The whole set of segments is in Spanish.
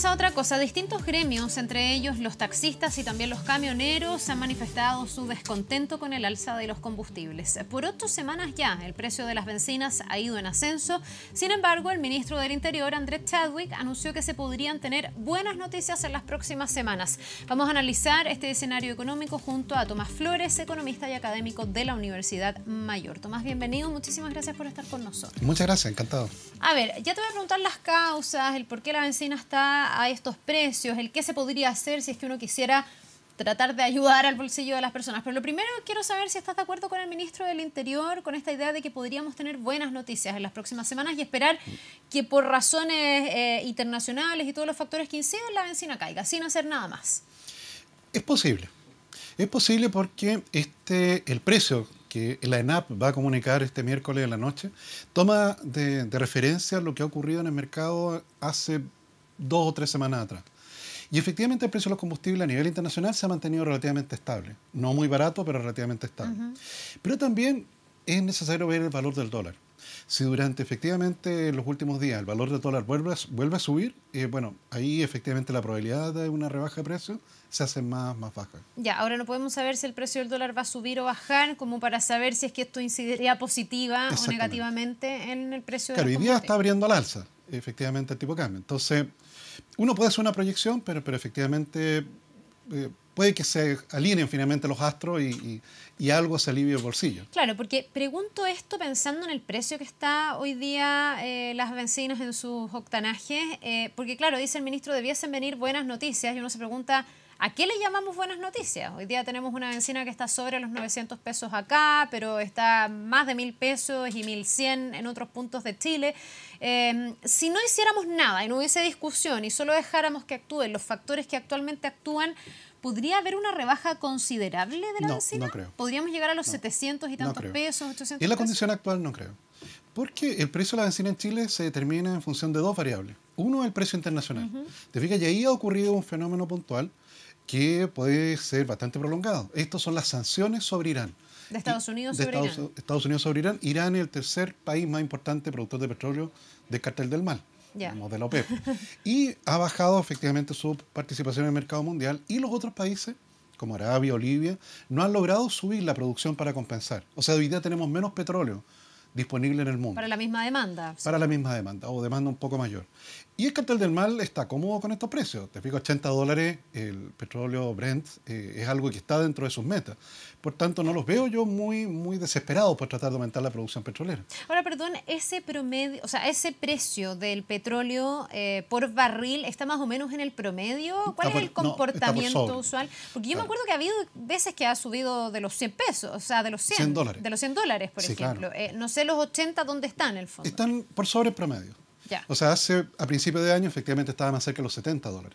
pasa otra cosa. Distintos gremios, entre ellos los taxistas y también los camioneros, han manifestado su descontento con el alza de los combustibles. Por 8 semanas ya, el precio de las bencinas ha ido en ascenso. Sin embargo, el ministro del Interior, Andrés Chadwick, anunció que se podrían tener buenas noticias en las próximas semanas. Vamos a analizar este escenario económico junto a Tomás Flores, economista y académico de la Universidad Mayor. Tomás, bienvenido. Muchísimas gracias por estar con nosotros. Muchas gracias, encantado. A ver, ya te voy a preguntar las causas, el por qué la bencina está a estos precios, el qué se podría hacer si es que uno quisiera tratar de ayudar al bolsillo de las personas. Pero lo primero quiero saber si estás de acuerdo con el ministro del Interior, con esta idea de que podríamos tener buenas noticias en las próximas semanas y esperar que por razones internacionales y todos los factores que inciden la bencina caiga, sin hacer nada más. Es posible. Es posible porque el precio que la ENAP va a comunicar este miércoles en la noche toma de referencia lo que ha ocurrido en el mercado hace 2 o 3 semanas atrás. Y efectivamente el precio de los combustibles a nivel internacional se ha mantenido relativamente estable. No muy barato, pero relativamente estable. Pero también es necesario ver el valor del dólar. Si durante efectivamente los últimos días el valor del dólar vuelve a subir, bueno, ahí efectivamente la probabilidad de una rebaja de precios se hace más baja. Ya, ahora no podemos saber si el precio del dólar va a subir o bajar, como para saber si es que esto incidiría positiva o negativamente en el precio de los combustibles. Claro, hoy día está abriendo al alza, efectivamente, el tipo de cambio. Entonces, uno puede hacer una proyección, pero efectivamente puede que se alineen finalmente los astros y algo se alivie el bolsillo. Claro, porque pregunto esto pensando en el precio que está hoy día las bencinas en sus octanajes, porque claro, dice el ministro, debiesen venir buenas noticias y uno se pregunta, ¿a qué le llamamos buenas noticias? Hoy día tenemos una bencina que está sobre los 900 pesos acá, pero está más de 1.000 pesos y 1.100 en otros puntos de Chile. Si no hiciéramos nada y no hubiese discusión y solo dejáramos que actúen los factores que actualmente actúan, ¿podría haber una rebaja considerable de la bencina? No creo. ¿Podríamos llegar a los 700 y tantos pesos, 800 En la pesos? condición actual no creo. Porque el precio de la bencina en Chile se determina en función de 2 variables. Uno es el precio internacional. Te fijas, y ahí ha ocurrido un fenómeno puntual que puede ser bastante prolongado. Estas son las sanciones sobre Irán. De Estados Unidos sobre Irán. Estados Unidos sobre Irán. Irán es el tercer país más importante productor de petróleo del Cártel del Mal, de la OPEP. Y ha bajado efectivamente su participación en el mercado mundial y los otros países, como Arabia o Libia, no han logrado subir la producción para compensar. O sea, hoy día tenemos menos petróleo disponible en el mundo. Para la misma demanda. Para la misma demanda, o demanda un poco mayor. Y el Cártel del Mal está cómodo con estos precios. Te fijo, $80 el petróleo Brent es algo que está dentro de sus metas. Por tanto, no los veo yo muy desesperados por tratar de aumentar la producción petrolera. Ahora, perdón, ese promedio, o sea, ese precio del petróleo por barril está más o menos en el promedio. ¿Cuál es el comportamiento usual? Porque yo me acuerdo que ha habido veces que ha subido de los 100 pesos, o sea, de los 100 dólares. De los $100, por ejemplo. Claro. No sé los 80 dónde están en el fondo. Están por sobre el promedio. Ya. O sea, a principios de año efectivamente estaba más cerca de los $70.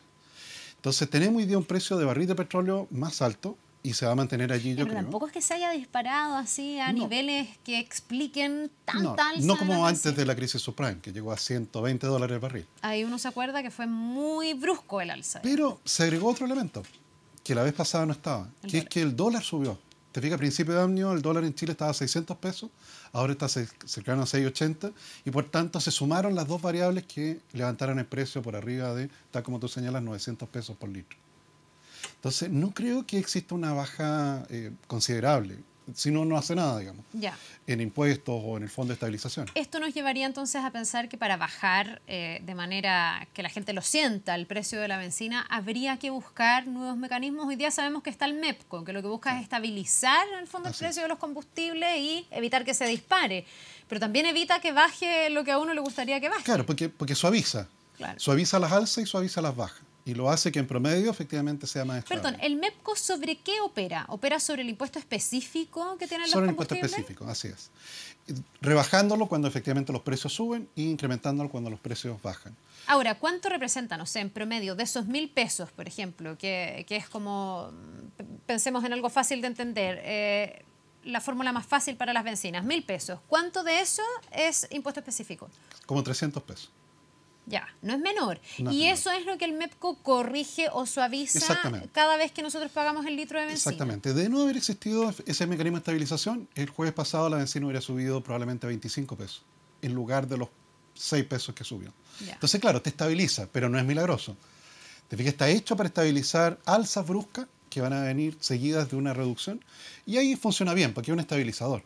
Entonces tenemos hoy día un precio de barril de petróleo más alto y se va a mantener allí, yo creo. Pero tampoco es que se haya disparado así a niveles que expliquen tanta alza. No como antes de la crisis subprime, que llegó a $120 el barril. Ahí uno se acuerda que fue muy brusco el alza. Pero se agregó otro elemento, que la vez pasada no estaba, es que el dólar subió. Te fijas, a principio de año el dólar en Chile estaba a 600 pesos, ahora está cercano a 680 y por tanto se sumaron las dos variables que levantaron el precio por arriba de, tal como tú señalas, 900 pesos por litro. Entonces no creo que exista una baja considerable, si no hace nada, digamos, en impuestos o en el fondo de estabilización. Esto nos llevaría entonces a pensar que para bajar de manera que la gente lo sienta el precio de la bencina, habría que buscar nuevos mecanismos. Hoy día sabemos que está el MEPCO, que lo que busca es estabilizar en el fondo el precio de los combustibles y evitar que se dispare. Pero también evita que baje lo que a uno le gustaría que baje. Claro, porque suaviza. Claro. Suaviza las alzas y suaviza las bajas. Y lo hace que en promedio efectivamente sea más estable. Perdón, ¿el MEPCO sobre qué opera? ¿Opera sobre el impuesto específico que tienen los combustibles? Sobre el impuesto específico, así es. Rebajándolo cuando efectivamente los precios suben e incrementándolo cuando los precios bajan. Ahora, ¿cuánto representa, no sé, en promedio de esos 1.000 pesos, por ejemplo, que es como, pensemos en algo fácil de entender, la fórmula más fácil para las bencinas, 1.000 pesos. ¿Cuánto de eso es impuesto específico? Como 300 pesos. Ya, no es menor. No, y eso es lo que el MEPCO corrige o suaviza cada vez que nosotros pagamos el litro de bencina. Exactamente. De no haber existido ese mecanismo de estabilización, el jueves pasado la bencina hubiera subido probablemente 25 pesos, en lugar de los 6 pesos que subió. Ya. Entonces, claro, te estabiliza, pero no es milagroso. ¿Te fijas? Está hecho para estabilizar alzas bruscas que van a venir seguidas de una reducción, y ahí funciona bien, porque es un estabilizador.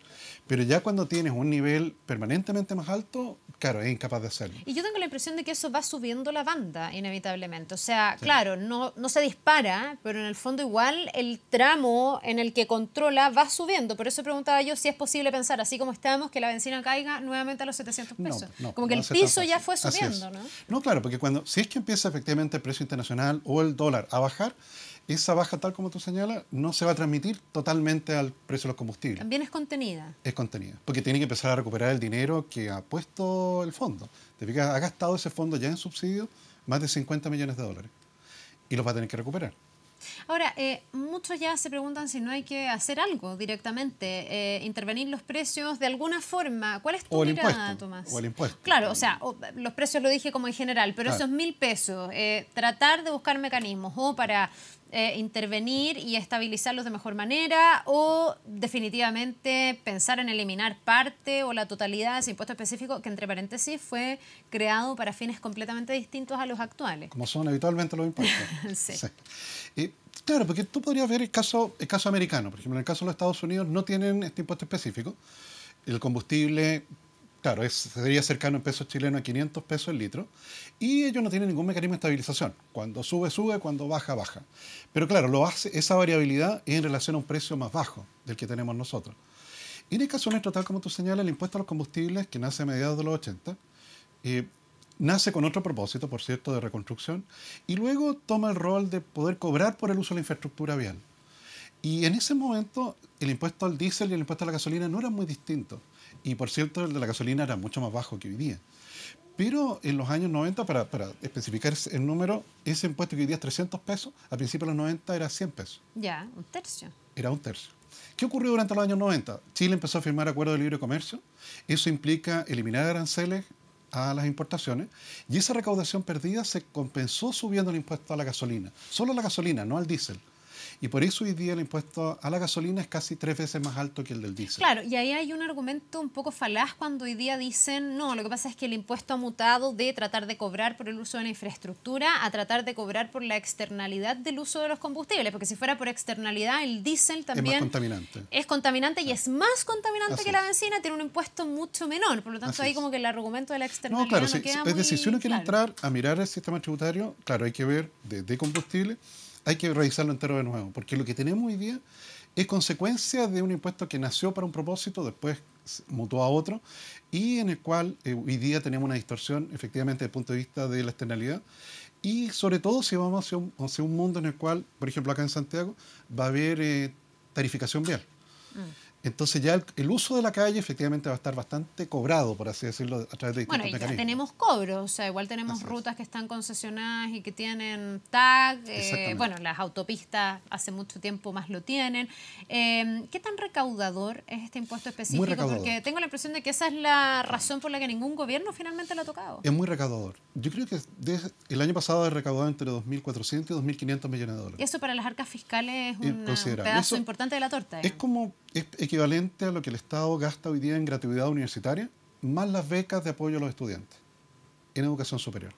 Pero ya cuando tienes un nivel permanentemente más alto, claro, es incapaz de hacerlo. Y yo tengo la impresión de que eso va subiendo la banda, inevitablemente. O sea, Sí. claro, no se dispara, pero en el fondo igual el tramo en el que controla va subiendo. Por eso preguntaba yo si es posible pensar, así como estamos, que la bencina caiga nuevamente a los 700 No, pesos. no, Como que no va el a ser tan piso ya fácil. fue Así es. subiendo, ¿no? No, claro, porque si es que empieza efectivamente el precio internacional o el dólar a bajar, esa baja, tal como tú señalas, no se va a transmitir totalmente al precio de los combustibles. También es contenida. Es contenida, porque tiene que empezar a recuperar el dinero que ha puesto el fondo. ¿Te fijas? Ha gastado ese fondo ya en subsidios más de 50 millones de dólares y los va a tener que recuperar. Ahora, muchos ya se preguntan si no hay que hacer algo directamente, intervenir los precios de alguna forma. ¿Cuál es tu O el mirada, impuesto, Tomás? o el impuesto. Claro, o sea, los precios lo dije como en general, pero Claro. esos 1.000 pesos, tratar de buscar mecanismos o para intervenir y estabilizarlos de mejor manera o definitivamente pensar en eliminar parte o la totalidad de ese impuesto específico que, entre paréntesis, fue creado para fines completamente distintos a los actuales. Como son habitualmente los impuestos. Sí. Sí. Claro, porque tú podrías ver el caso americano. Por ejemplo, en el caso de los Estados Unidos no tienen este impuesto específico. El combustible, claro, sería cercano en pesos chilenos a 500 pesos el litro. Y ellos no tienen ningún mecanismo de estabilización. Cuando sube, sube, cuando baja, baja. Pero claro, esa variabilidad es en relación a un precio más bajo del que tenemos nosotros. Y en el caso nuestro, tal como tú señalas, el impuesto a los combustibles, que nace a mediados de los 80, nace con otro propósito, por cierto, de reconstrucción, y luego toma el rol de poder cobrar por el uso de la infraestructura vial. Y en ese momento, el impuesto al diésel y el impuesto a la gasolina no eran muy distintos. Y por cierto, el de la gasolina era mucho más bajo que hoy día. Pero en los años 90, para especificar el número, ese impuesto que hoy día es 300 pesos, a principios de los 90 era 100 pesos. Ya, un tercio. Era un tercio. ¿Qué ocurrió durante los años 90? Chile empezó a firmar acuerdos de libre comercio. Eso implica eliminar aranceles a las importaciones, y esa recaudación perdida se compensó subiendo el impuesto a la gasolina. Solo a la gasolina, no al diésel. Y por eso hoy día el impuesto a la gasolina es casi 3 veces más alto que el del diésel. Claro, y ahí hay un argumento un poco falaz cuando hoy día dicen, no, lo que pasa es que el impuesto ha mutado de tratar de cobrar por el uso de la infraestructura a tratar de cobrar por la externalidad del uso de los combustibles, porque si fuera por externalidad, el diésel también es más contaminante. es contaminante y es más contaminante Así que la es. benzina, tiene un impuesto mucho menor, por lo tanto Así ahí es. como que el argumento de la No, externalidad claro, no queda es decir, si uno muy quiere claro. entrar a mirar el sistema tributario, claro, hay que ver de combustible, hay que revisarlo entero de nuevo, porque lo que tenemos hoy día es consecuencia de un impuesto que nació para un propósito, después mutó a otro, y en el cual hoy día tenemos una distorsión, efectivamente, desde el punto de vista de la externalidad, y sobre todo si vamos hacia un mundo en el cual, por ejemplo, acá en Santiago, va a haber tarificación vial. Entonces ya el uso de la calle efectivamente va a estar bastante cobrado, por así decirlo, a través de Bueno, distintos y ya mecanismos. tenemos cobros, o sea, igual tenemos Así es. rutas que están concesionadas y que tienen tag, Exactamente. bueno, las autopistas hace mucho tiempo más lo tienen. ¿Qué tan recaudador es este impuesto específico? recaudador. Porque tengo la impresión de que esa es la razón por la que ningún gobierno finalmente lo ha tocado. Es muy recaudador. Yo creo que el año pasado ha recaudado entre 2.400 y 2.500 millones de Y dólares. eso para las arcas fiscales es un Considerable. pedazo Eso importante de la torta. es es equivalente a lo que el Estado gasta hoy día en gratuidad universitaria, más las becas de apoyo a los estudiantes en educación superior.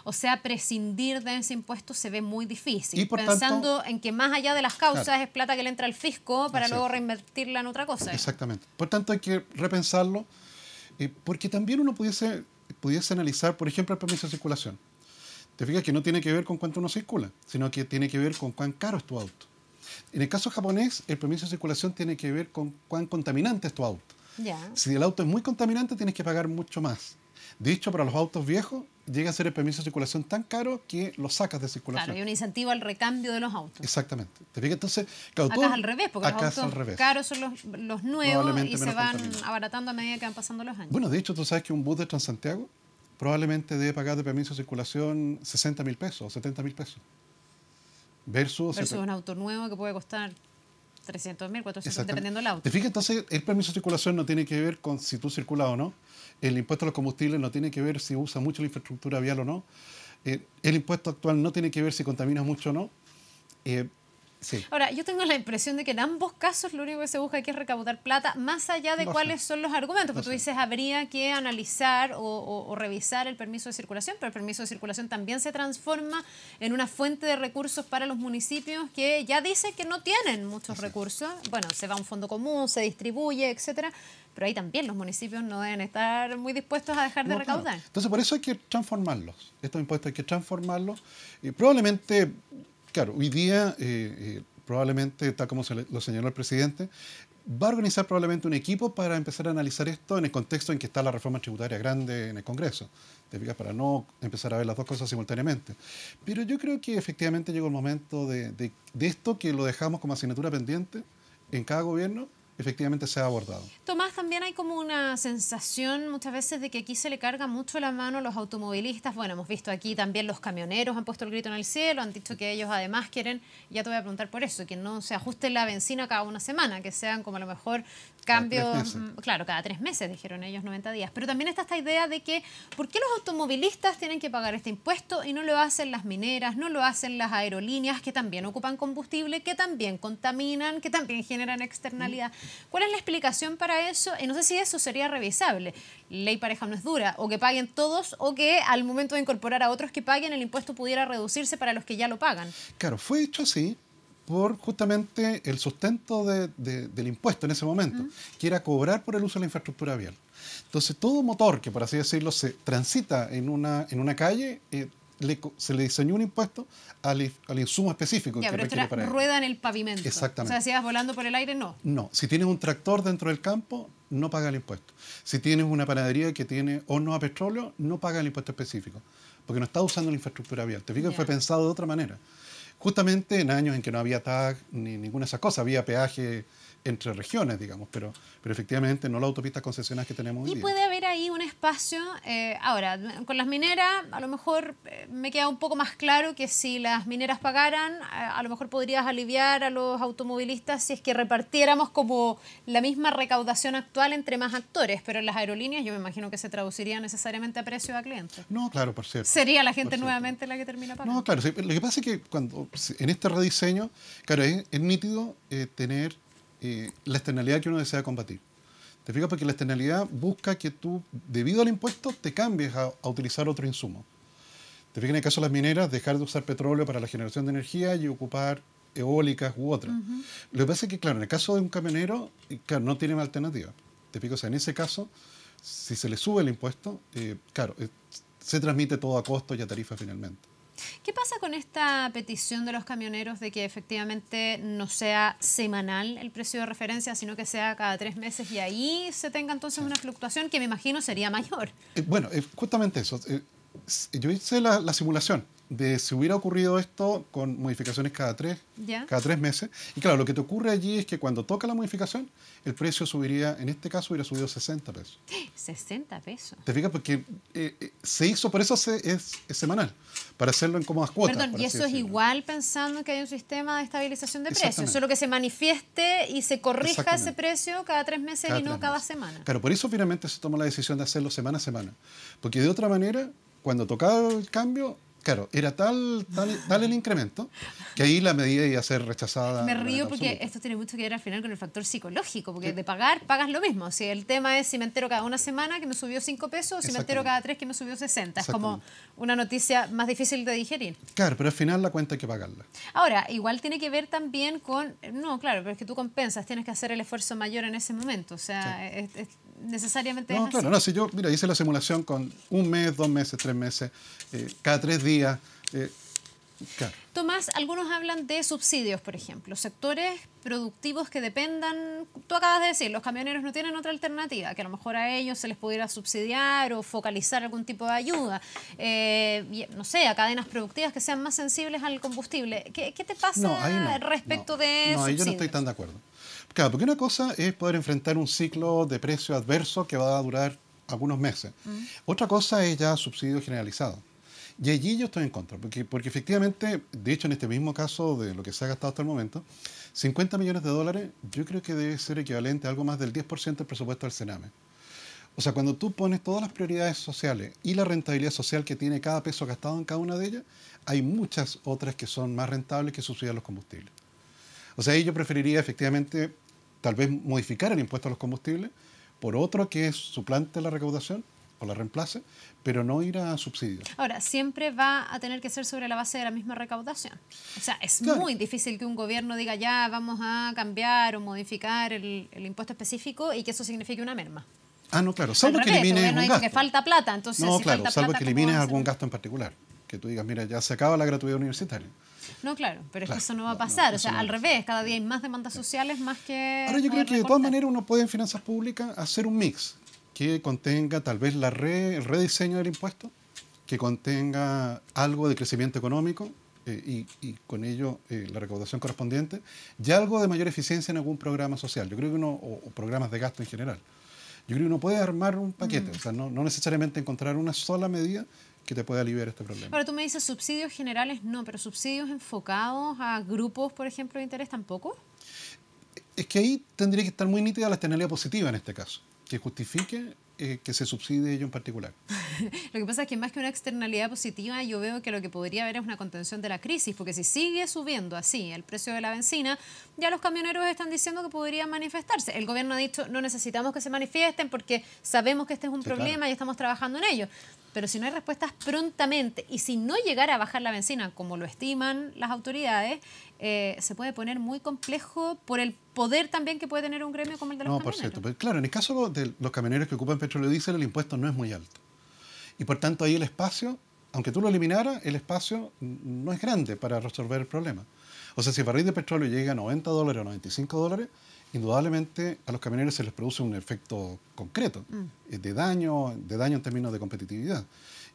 O sea, prescindir de ese impuesto se ve muy difícil, Y por pensando en que más allá de las causas Claro. es plata que le entra al fisco para Así luego es. reinvertirla en otra cosa. Exactamente. Por tanto, hay que repensarlo, porque también uno pudiese analizar, por ejemplo, el permiso de circulación. Te fijas que no tiene que ver con cuánto uno circula, sino que tiene que ver con cuán caro es tu auto. En el caso japonés, el permiso de circulación tiene que ver con cuán contaminante es tu auto. Ya. Si el auto es muy contaminante, tienes que pagar mucho más. De hecho, para los autos viejos, llega a ser el permiso de circulación tan caro que lo sacas de circulación. Claro, y un incentivo al recambio de los autos. Exactamente. ¿Te fijas? Entonces, claro, Acá es al revés, porque acá los es al autos revés. caros son los nuevos Probablemente y se menos van contaminantes. abaratando a medida que van pasando los años. Bueno, de hecho, tú sabes que un bus de Transantiago probablemente debe pagar de permiso de circulación 60.000 pesos o 70.000 pesos. Versus un auto nuevo que puede costar 300.000, 400.000, Exactamente. dependiendo del auto. ¿Te fijas? Entonces, el permiso de circulación no tiene que ver con si tú circulas o no. El impuesto a los combustibles no tiene que ver si usa mucho la infraestructura vial o no. El impuesto actual no tiene que ver si contaminas mucho o no. Sí. Ahora, yo tengo la impresión de que en ambos casos lo único que se busca aquí es recaudar plata, más allá de Lo cuáles sé, son los argumentos. lo Porque tú sé. dices, habría que analizar o revisar el permiso de circulación, pero el permiso de circulación también se transforma en una fuente de recursos para los municipios que ya dice que no tienen muchos Así es. recursos. Bueno, se va a un fondo común, se distribuye, etcétera, pero ahí también los municipios no deben estar muy dispuestos a dejar de No, claro. recaudar. Entonces, por eso hay que transformarlos. Estos impuestos hay que transformarlos. Y probablemente, claro, hoy día, probablemente, tal como lo señaló el presidente, va a organizar probablemente un equipo para empezar a analizar esto en el contexto en que está la reforma tributaria grande en el Congreso. ¿Te fijas? Para no empezar a ver las dos cosas simultáneamente. Pero yo creo que efectivamente llegó el momento de esto que lo dejamos como asignatura pendiente en cada gobierno, efectivamente sea abordado. Tomás, también hay como una sensación muchas veces de que aquí se le carga mucho la mano a los automovilistas. Bueno, hemos visto aquí también los camioneros han puesto el grito en el cielo, han dicho que ellos además quieren, ya te voy a preguntar por eso, que no se ajuste la benzina cada una semana, que sean como a lo mejor Cada 3 cambios, meses. claro, cada 3 meses, dijeron ellos, 90 días. Pero también está esta idea de que, ¿por qué los automovilistas tienen que pagar este impuesto y no lo hacen las mineras, no lo hacen las aerolíneas, que también ocupan combustible, que también contaminan, que también generan externalidad? ¿Cuál es la explicación para eso? Y no sé si eso sería revisable. Ley pareja no es dura. O que paguen todos o que al momento de incorporar a otros que paguen, el impuesto pudiera reducirse para los que ya lo pagan. Claro, fue hecho así por justamente el sustento del impuesto en ese momento, que era cobrar por el uso de la infraestructura vial. Entonces, todo motor que, por así decirlo, se transita en una calle, se le diseñó un impuesto al insumo específico Ya, que pero esto requiere era para ello. rueda en el pavimento. Exactamente. O sea, si vas volando por el aire, no. No, si tienes un tractor dentro del campo, no paga el impuesto. Si tienes una panadería que tiene hornos a petróleo, no paga el impuesto específico, porque no está usando la infraestructura vial. Te fijas, Ya. fue pensado de otra manera. Justamente en años en que no había tag ni ninguna de esas cosas, había peaje entre regiones, digamos, pero efectivamente no las autopistas concesionarias que tenemos hoy Y día. puede haber ahí un espacio, ahora, con las mineras a lo mejor me queda un poco más claro que si las mineras pagaran, a lo mejor podrías aliviar a los automovilistas si es que repartiéramos como la misma recaudación actual entre más actores, pero en las aerolíneas yo me imagino que se traduciría necesariamente a precio a cliente. No, claro, por cierto. Sería la Por gente cierto. nuevamente la que termina pagando. No, claro, sí, lo que pasa es que cuando en este rediseño, claro, es nítido tener la externalidad que uno desea combatir. ¿Te fijas? Porque la externalidad busca que tú, debido al impuesto, te cambies a utilizar otro insumo. ¿Te fijas? En el caso de las mineras, dejar de usar petróleo para la generación de energía y ocupar eólicas u otras. Lo que pasa es que, claro, en el caso de un camionero, claro, no tiene alternativa. ¿Te fijas? O sea, en ese caso, si se le sube el impuesto, claro, se transmite todo a costo y a tarifa finalmente. ¿Qué pasa con esta petición de los camioneros de que efectivamente no sea semanal el precio de referencia, sino que sea cada 3 meses y ahí se tenga entonces una fluctuación que me imagino sería mayor? Bueno, justamente eso. Yo hice la simulación de si hubiera ocurrido esto con modificaciones ¿Ya? cada 3 meses. Y claro, lo que te ocurre allí es que cuando toca la modificación, el precio subiría, en este caso hubiera subido 60 pesos. 60 pesos. ¿Te fijas? Porque se hizo, por eso es semanal, para hacerlo en cómodas cuotas. Perdón, por y así eso es decirlo. igual pensando que hay un sistema de estabilización de precios, Exactamente. solo que se manifieste y se corrija ese Exactamente. precio cada 3 meses Cada y no 3 cada meses. semana. Claro, por eso finalmente se tomó la decisión de hacerlo semana a semana. Porque de otra manera, cuando tocaba el cambio, claro, era tal el incremento que ahí la medida iba a ser rechazada. Me de manera río porque absoluta. esto tiene mucho que ver al final con el factor psicológico, porque Sí. de pagar, pagas lo mismo. Si el tema es si me entero cada una semana que me subió 5 pesos, o si me entero Exactamente. cada 3 que me subió 60. Es como Exactamente. una noticia más difícil de digerir. Claro, pero al final la cuenta hay que pagarla. Ahora, igual tiene que ver también con, no, claro, pero es que tú compensas, tienes que hacer el esfuerzo mayor en ese momento, o sea, necesariamente No, es claro, así. no, si yo, mira, hice la simulación con 1 mes, 2 meses, 3 meses, cada 3 días. Claro. Tomás, algunos hablan de subsidios, por ejemplo, sectores productivos que dependan, tú acabas de decir, los camioneros no tienen otra alternativa, que a lo mejor a ellos se les pudiera subsidiar o focalizar algún tipo de ayuda, no sé, a cadenas productivas que sean más sensibles al combustible. ¿Qué te pasa No, ahí no. respecto No, de no, ahí yo no estoy subsidios? tan de acuerdo. Claro, porque una cosa es poder enfrentar un ciclo de precio adverso que va a durar algunos meses. Otra cosa es ya subsidio generalizado. Y allí yo estoy en contra, porque efectivamente, de hecho en este mismo caso de lo que se ha gastado hasta el momento, 50 millones de dólares yo creo que debe ser equivalente a algo más del 10% del presupuesto del Sename. O sea, cuando tú pones todas las prioridades sociales y la rentabilidad social que tiene cada peso gastado en cada una de ellas, hay muchas otras que son más rentables que subsidiar los combustibles. O sea, ahí yo preferiría efectivamente tal vez modificar el impuesto a los combustibles por otro que suplante la recaudación o la reemplace, pero no ir a subsidios. Ahora, siempre va a tener que ser sobre la base de la misma recaudación. O sea, es Claro. muy difícil que un gobierno diga ya vamos a cambiar o modificar el impuesto específico y que eso signifique una merma. Ah, no, claro, Al salvo que revés, el elimines gobierno ha un dicho gasto. que falta plata, entonces No, si claro, falta salvo plata, que ¿cómo elimines va a ser? algún gasto en particular. Que tú digas, mira, ya se acaba la gratuidad universitaria. No, claro, pero es que Claro, eso no va a no, pasar. O eso sea, no al va a pasar. revés, cada día hay más demandas sociales más que Ahora yo creo poder que de todas recortar. maneras uno puede en finanzas públicas hacer un mix que contenga tal vez el rediseño del impuesto, que contenga algo de crecimiento económico y con ello la recaudación correspondiente, y algo de mayor eficiencia en algún programa social. Yo creo que o programas de gasto en general. Yo creo que uno puede armar un paquete, o sea, no necesariamente encontrar una sola medida que te pueda aliviar este problema. Ahora tú me dices subsidios generales, no, pero subsidios enfocados a grupos, por ejemplo, de interés tampoco. Es que ahí tendría que estar muy nítida la externalidad positiva en este caso, que justifique que se subsidie ello en particular. Lo que pasa es que más que una externalidad positiva, yo veo que lo que podría haber es una contención de la crisis, porque si sigue subiendo así el precio de la benzina, ya los camioneros están diciendo que podrían manifestarse. El gobierno ha dicho, no necesitamos que se manifiesten porque sabemos que este es un Sí, problema claro. y estamos trabajando en ello. Pero si no hay respuestas prontamente y si no llegara a bajar la benzina, como lo estiman las autoridades, se puede poner muy complejo por el poder también que puede tener un gremio como el de los No, por camioneros. cierto. Pero claro, en el caso de los camioneros que ocupan petróleo y diésel, el impuesto no es muy alto. Y por tanto ahí el espacio, aunque tú lo eliminaras, el espacio no es grande para resolver el problema. O sea, si el barril de petróleo llega a $90 o $95, indudablemente a los camioneros se les produce un efecto concreto de daño en términos de competitividad.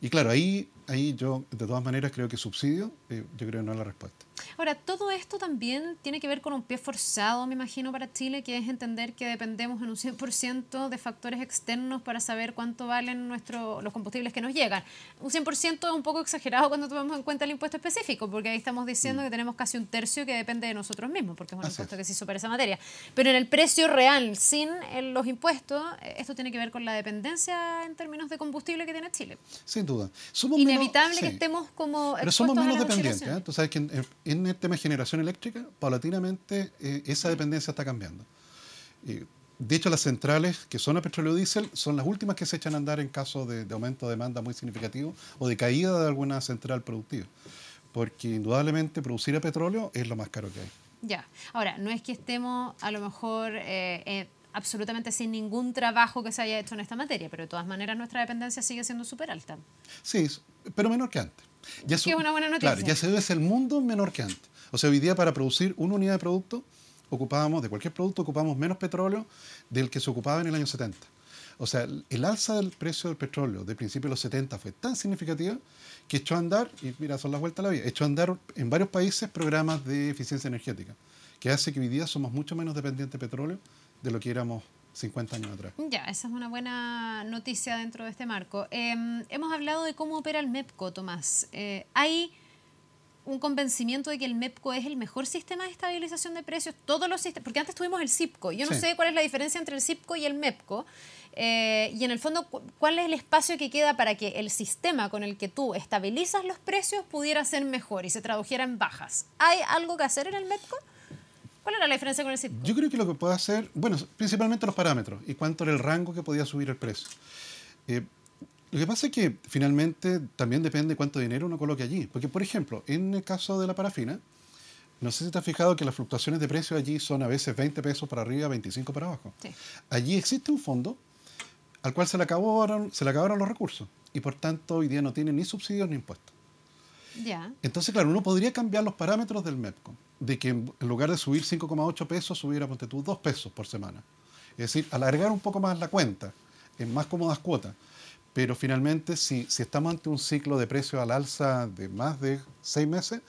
Y claro, ahí yo de todas maneras creo que subsidio, yo creo que no es la respuesta. Ahora, todo esto también tiene que ver con un pie forzado, me imagino, para Chile, que es entender que dependemos en un 100% de factores externos para saber cuánto valen los combustibles que nos llegan. Un 100% es un poco exagerado cuando tomamos en cuenta el impuesto específico, porque ahí estamos diciendo que tenemos casi un tercio que depende de nosotros mismos, porque es un Así impuesto es. que sí supera esa materia. Pero en el precio real, sin los impuestos, esto tiene que ver con la dependencia en términos de combustible que tiene Chile. Sin duda. Somos Inevitable que sí. estemos como Pero somos expuestos a menos las dependientes. oscilaciones. Tú sabes que en el tema de generación eléctrica, paulatinamente esa dependencia está cambiando. De hecho, las centrales que son a petróleo diésel son las últimas que se echan a andar en caso de aumento de demanda muy significativo o de caída de alguna central productiva. Porque indudablemente producir a petróleo es lo más caro que hay. Ya. Ahora, no es que estemos a lo mejor absolutamente sin ningún trabajo que se haya hecho en esta materia, pero de todas maneras nuestra dependencia sigue siendo súper alta. Sí, pero menor que antes. Que es una buena noticia. Claro, ya se ve el mundo menor que antes. O sea, hoy día para producir una unidad de producto, de cualquier producto, ocupamos menos petróleo del que se ocupaba en el año 70. O sea, el alza del precio del petróleo de principios de los 70 fue tan significativa que echó a andar, y mira, son las vueltas a la vida, echó a andar en varios países programas de eficiencia energética, que hace que hoy día somos mucho menos dependientes de petróleo de lo que éramos 50 años atrás. Ya, esa es una buena noticia dentro de este marco. Hemos hablado de cómo opera el MEPCO, Tomás. ¿Hay un convencimiento de que el MEPCO es el mejor sistema de estabilización de precios? Todos los sistemas, porque antes tuvimos el CIPCO. Yo no Sí. sé cuál es la diferencia entre el CIPCO y el MEPCO. Y en el fondo, ¿cuál es el espacio que queda para que el sistema con el que tú estabilizas los precios pudiera ser mejor y se tradujera en bajas? ¿Hay algo que hacer en el MEPCO? ¿Cuál era la diferencia con el CIPCO? Yo creo que lo que puede hacer, bueno, principalmente los parámetros y cuánto era el rango que podía subir el precio. Lo que pasa es que finalmente también depende cuánto dinero uno coloque allí. Porque, por ejemplo, en el caso de la parafina, no sé si te has fijado que las fluctuaciones de precio allí son a veces 20 pesos para arriba, 25 para abajo. Sí. Allí existe un fondo al cual se le acabaron los recursos y por tanto hoy día no tiene ni subsidios ni impuestos. Ya. Entonces, claro, uno podría cambiar los parámetros del MEPCO, de que en lugar de subir 5,8 pesos, subiera, ponte tú, 2 pesos por semana. Es decir, alargar un poco más la cuenta, en más cómodas cuotas. Pero finalmente, si estamos ante un ciclo de precios al alza de más de 6 meses,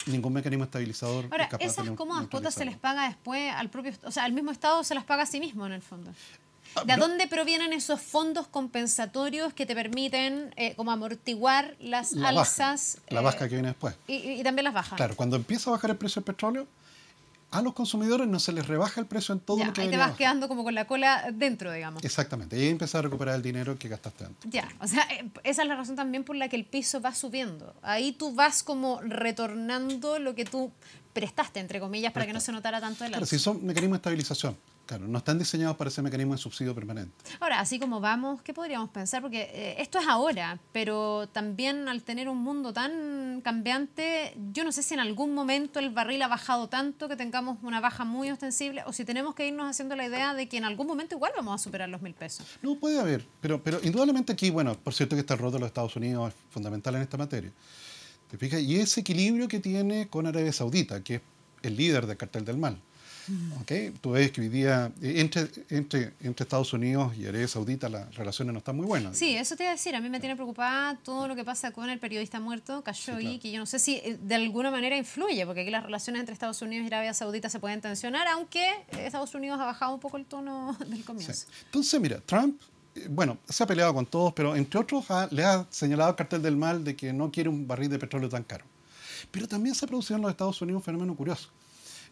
ningún mecanismo estabilizador Ahora, es capaz esas de cómodas cuotas se les neutralizarlo. paga después al propio, o sea, al mismo Estado se las paga a sí mismo en el fondo. Ah, ¿De no, dónde provienen esos fondos compensatorios que te permiten como amortiguar las la baja, alzas la baja que viene después. y también las bajas? Claro, cuando empieza a bajar el precio del petróleo, a los consumidores no se les rebaja el precio en todo Ya, lo que ahí te venía vas abajo. quedando como con la cola dentro, digamos. Exactamente, y ahí empieza a recuperar el dinero que gastaste antes. Ya, o sea, esa es la razón también por la que el piso va subiendo. Ahí tú vas como retornando lo que tú prestaste, entre comillas, para que no Presta. se notara tanto el Claro, alza. si son mecanismos de estabilización, claro, no están diseñados para ese mecanismo de subsidio permanente. Ahora, así como vamos, ¿qué podríamos pensar? Porque esto es ahora, pero también al tener un mundo tan cambiante, yo no sé si en algún momento el barril ha bajado tanto que tengamos una baja muy ostensible o si tenemos que irnos haciendo la idea de que en algún momento igual vamos a superar los 1.000 pesos. No, puede haber, pero indudablemente aquí, bueno, por cierto que está el rol de los Estados Unidos es fundamental en esta materia. ¿Te fijas? Y ese equilibrio que tiene con Arabia Saudita, que es el líder del cartel del mal. ¿Okay? Tú ves que hoy día entre Estados Unidos y Arabia Saudita las relaciones no están muy buenas. Sí, eso te iba a decir. A mí me tiene preocupada todo lo que pasa con el periodista muerto, Khashoggi, Sí, claro. que yo no sé si de alguna manera influye, porque aquí las relaciones entre Estados Unidos y Arabia Saudita se pueden tensionar, aunque Estados Unidos ha bajado un poco el tono del Sí. comienzo. Entonces, mira, Trump, bueno, se ha peleado con todos, pero entre otros le ha señalado al cartel del mal de que no quiere un barril de petróleo tan caro. Pero también se ha producido en los Estados Unidos un fenómeno curioso.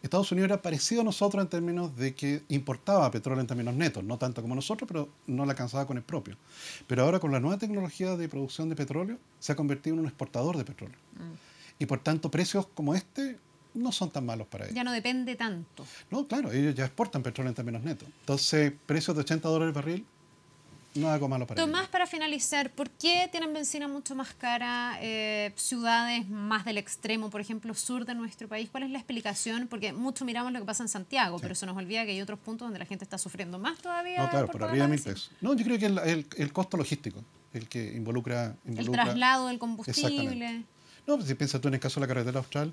Estados Unidos era parecido a nosotros en términos de que importaba petróleo en términos netos, no tanto como nosotros, pero no le alcanzaba con el propio. Pero ahora con la nueva tecnología de producción de petróleo se ha convertido en un exportador de petróleo. Y por tanto precios como este no son tan malos para ellos. Ya no depende tanto. No, claro, ellos ya exportan petróleo en términos netos. Entonces, precios de $80 el barril no es algo malo para Tomás, ellos. para finalizar, ¿por qué tienen benzina mucho más cara ciudades más del extremo, por ejemplo, sur de nuestro país? ¿Cuál es la explicación? Porque mucho miramos lo que pasa en Santiago, pero se nos olvida que hay otros puntos donde la gente está sufriendo más todavía. No, claro, por por pagar arriba de la 1.000 benzina. pesos. No, yo creo que el costo logístico, el que El traslado del Exactamente. combustible. No, pues si piensas tú en el caso de la carretera austral,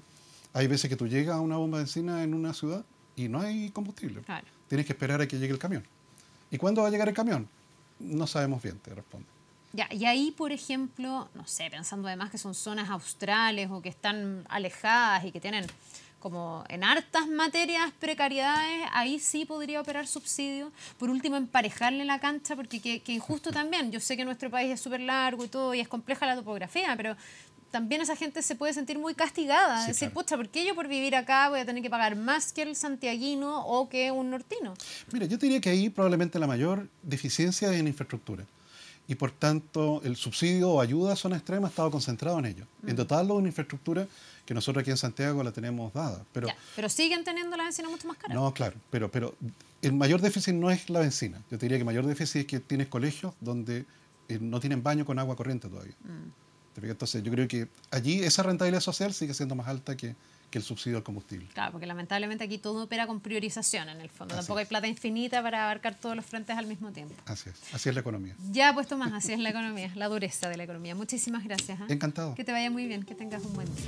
hay veces que tú llegas a una bomba de benzina en una ciudad y no hay combustible. Claro. Tienes que esperar a que llegue el camión. ¿Y cuándo va a llegar el camión? No sabemos bien, te respondo. Ya, y ahí, por ejemplo, no sé, pensando además que son zonas australes o que están alejadas y que tienen como en hartas materias precariedades, ahí sí podría operar subsidio. Por último, emparejarle la cancha, porque que injusto también. Yo sé que nuestro país es súper largo y todo, y es compleja la topografía, pero también esa gente se puede sentir muy castigada. Sí, Decir, claro. pucha, ¿por qué yo por vivir acá voy a tener que pagar más que el santiaguino o que un nortino? Mira, yo te diría que ahí probablemente la mayor deficiencia es en infraestructura. Y por tanto, el subsidio o ayuda a zona extrema ha estado concentrado en ello. En dotarlo de una infraestructura que nosotros aquí en Santiago la tenemos dada. Pero Ya, pero siguen teniendo la benzina mucho más cara. no, claro, pero el mayor déficit no es la benzina. Yo te diría que el mayor déficit es que tienes colegios donde no tienen baño con agua corriente todavía. ¿Te fijas? Entonces, yo creo que allí esa rentabilidad social sigue siendo más alta que el subsidio al combustible. Claro, porque lamentablemente aquí todo opera con priorización en el fondo. Así Tampoco hay es. plata infinita para abarcar todos los frentes al mismo tiempo. Así es la economía. Ya, pues Tomás, así es la economía, la dureza de la economía. Muchísimas gracias. Encantado. Que te vaya muy bien, que tengas un buen día.